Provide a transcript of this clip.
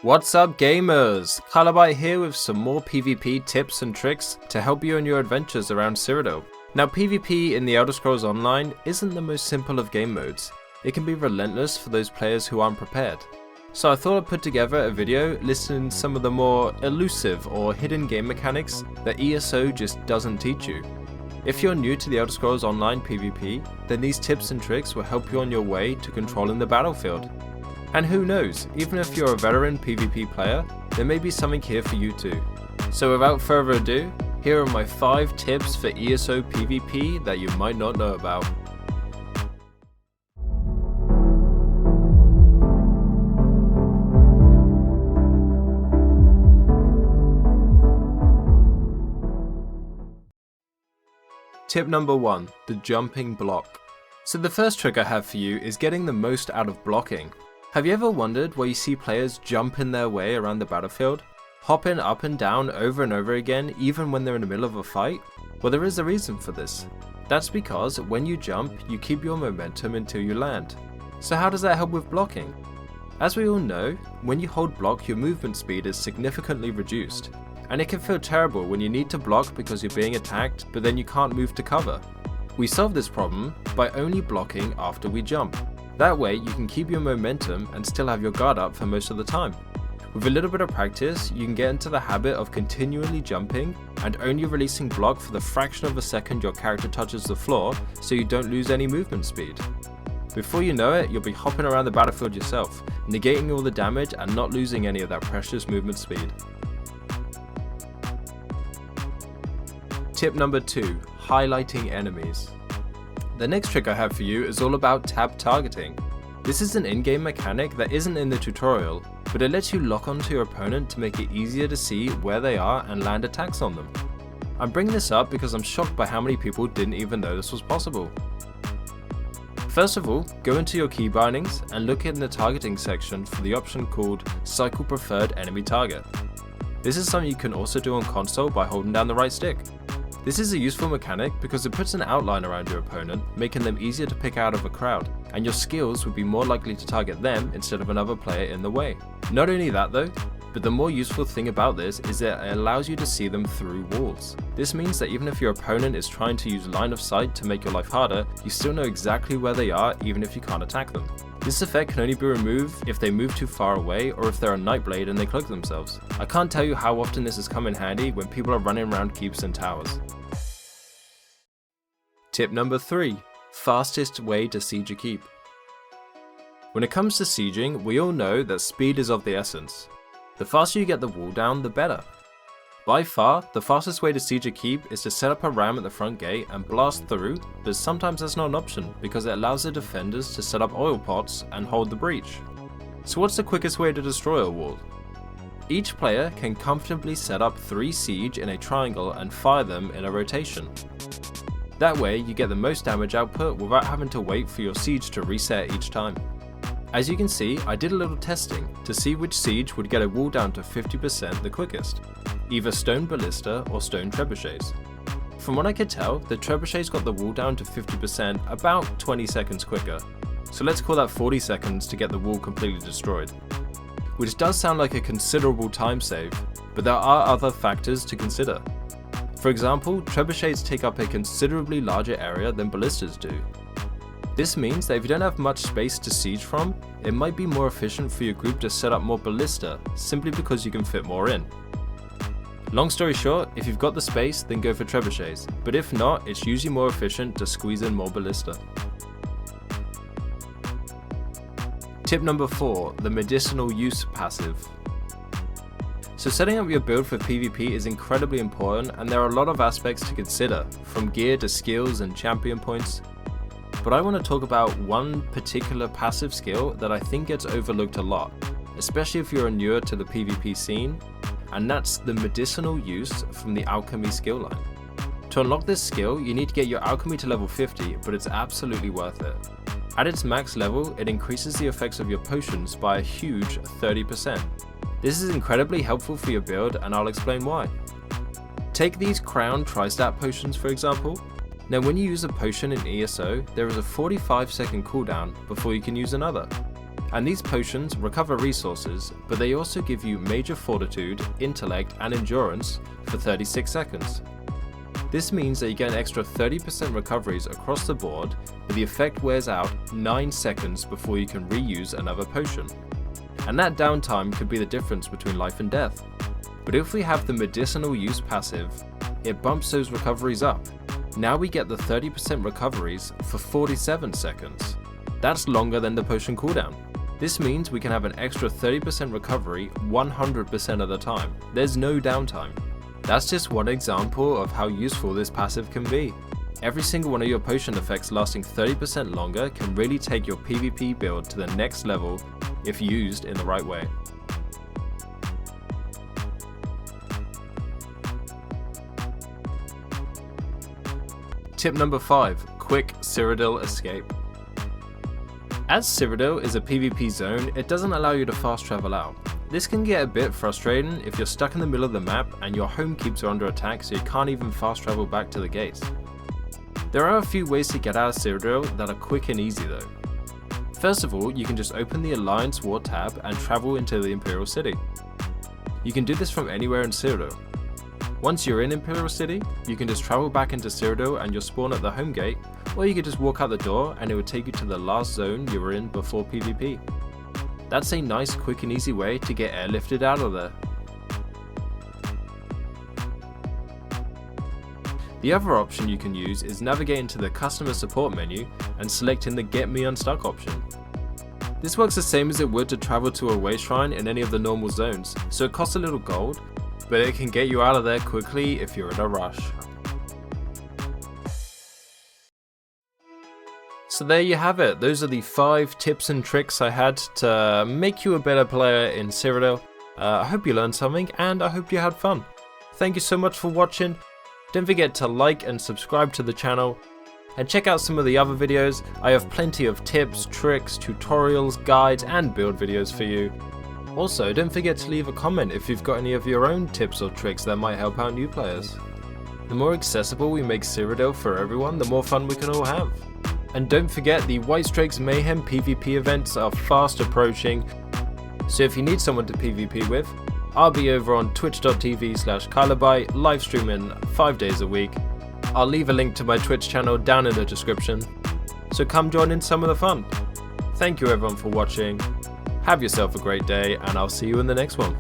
What's up gamers, Colorbite here with some more PvP tips and tricks to help you in your adventures around Cyrodiil. Now PvP in the Elder Scrolls Online isn't the most simple of game modes. It can be relentless for those players who aren't prepared. So I thought I'd put together a video listing some of the more elusive or hidden game mechanics that ESO just doesn't teach you. If you're new to the Elder Scrolls Online PvP, then these tips and tricks will help you on your way to controlling the battlefield. And who knows, even if you're a veteran PvP player, there may be something here for you too. So without further ado, here are my 5 tips for ESO PvP that you might not know about. Tip number 1, the jumping block. So the first trick I have for you is getting the most out of blocking. Have you ever wondered why you see players jumping their way around the battlefield? Hopping up and down over and over again even when they're in the middle of a fight? Well, there is a reason for this. That's because when you jump, you keep your momentum until you land. So how does that help with blocking? As we all know, when you hold block, your movement speed is significantly reduced. And it can feel terrible when you need to block because you're being attacked, but then you can't move to cover. We solve this problem by only blocking after we jump. That way you can keep your momentum and still have your guard up for most of the time. With a little bit of practice, you can get into the habit of continually jumping and only releasing block for the fraction of a second your character touches the floor so you don't lose any movement speed. Before you know it, you'll be hopping around the battlefield yourself, negating all the damage and not losing any of that precious movement speed. Tip number 2, highlighting enemies. The next trick I have for you is all about tab targeting. This is an in-game mechanic that isn't in the tutorial, but it lets you lock onto your opponent to make it easier to see where they are and land attacks on them. I'm bringing this up because I'm shocked by how many people didn't even know this was possible. First of all, go into your key bindings and look in the targeting section for the option called Cycle Preferred Enemy Target. This is something you can also do on console by holding down the right stick. This is a useful mechanic because it puts an outline around your opponent, making them easier to pick out of a crowd, and your skills would be more likely to target them instead of another player in the way. Not only that though, but the more useful thing about this is that it allows you to see them through walls. This means that even if your opponent is trying to use line of sight to make your life harder, you still know exactly where they are even if you can't attack them. This effect can only be removed if they move too far away or if they're a Nightblade and they cloak themselves. I can't tell you how often this has come in handy when people are running around keeps and towers. Tip number 3, fastest way to siege a keep. When it comes to sieging, we all know that speed is of the essence. The faster you get the wall down, the better. By far, the fastest way to siege a keep is to set up a ram at the front gate and blast through, but sometimes that's not an option because it allows the defenders to set up oil pots and hold the breach. So what's the quickest way to destroy a wall? Each player can comfortably set up 3 siege in a triangle and fire them in a rotation. That way you get the most damage output without having to wait for your siege to reset each time. As you can see, I did a little testing to see which siege would get a wall down to 50% the quickest, either stone ballista or stone trebuchets. From what I could tell, the trebuchets got the wall down to 50% about 20 seconds quicker, so let's call that 40 seconds to get the wall completely destroyed. Which does sound like a considerable time save, but there are other factors to consider. For example, trebuchets take up a considerably larger area than ballistas do. This means that if you don't have much space to siege from, it might be more efficient for your group to set up more ballista simply because you can fit more in. Long story short, if you've got the space, then go for trebuchets, but if not, it's usually more efficient to squeeze in more ballista. Tip number 4, the medicinal use passive. So setting up your build for PvP is incredibly important and there are a lot of aspects to consider, from gear to skills and champion points. But I want to talk about one particular passive skill that I think gets overlooked a lot, especially if you're newer to the PvP scene, and that's the medicinal use from the alchemy skill line. To unlock this skill, you need to get your alchemy to level 50, but it's absolutely worth it. At its max level, it increases the effects of your potions by a huge 30%. This is incredibly helpful for your build and I'll explain why. Take these crown tri-stat potions for example. Now when you use a potion in ESO, there is a 45-second cooldown before you can use another. And these potions recover resources, but they also give you major fortitude, intellect and endurance for 36 seconds. This means that you get an extra 30% recoveries across the board, but the effect wears out 9 seconds before you can reuse another potion. And that downtime could be the difference between life and death. But if we have the medicinal use passive, it bumps those recoveries up. Now we get the 30% recoveries for 47 seconds. That's longer than the potion cooldown. This means we can have an extra 30% recovery 100% of the time. There's no downtime. That's just one example of how useful this passive can be. Every single one of your potion effects lasting 30% longer can really take your PvP build to the next level if used in the right way. Tip number 5. Quick CYRODIIL escape. As CYRODIIL is a PvP zone, it doesn't allow you to fast travel out. This can get a bit frustrating if you're stuck in the middle of the map and your home keeps are under attack, so you can't even fast travel back to the gates. There are a few ways to get out of CYRODIIL that are quick and easy though. First of all, you can just open the Alliance War tab and travel into the Imperial City. You can do this from anywhere in CYRODIIL. Once you're in Imperial City, you can just travel back into CYRODIIL and you'll spawn at the home gate, or you could just walk out the door and it will take you to the last zone you were in before PvP. That's a nice, quick and easy way to get airlifted out of there. The other option you can use is navigating to the customer support menu and selecting the Get Me Unstuck option. This works the same as it would to travel to a way shrine in any of the normal zones, so it costs a little gold, but it can get you out of there quickly if you're in a rush. So there you have it. Those are the 5 tips and tricks I had to make you a better player in CYRODIIL. I hope you learned something and I hope you had fun. Thank you so much for watching. Don't forget to like and subscribe to the channel and check out some of the other videos. I have plenty of tips, tricks, tutorials, guides and build videos for you. Also, don't forget to leave a comment if you've got any of your own tips or tricks that might help out new players. The more accessible we make CYRODIIL for everyone, the more fun we can all have. And don't forget, the White Strikes Mayhem PvP events are fast approaching, so if you need someone to PvP with, I'll be over on twitch.tv/KylerBite, live streaming 5 days a week. I'll leave a link to my Twitch channel down in the description, so come join in some of the fun. Thank you everyone for watching, have yourself a great day, and I'll see you in the next one.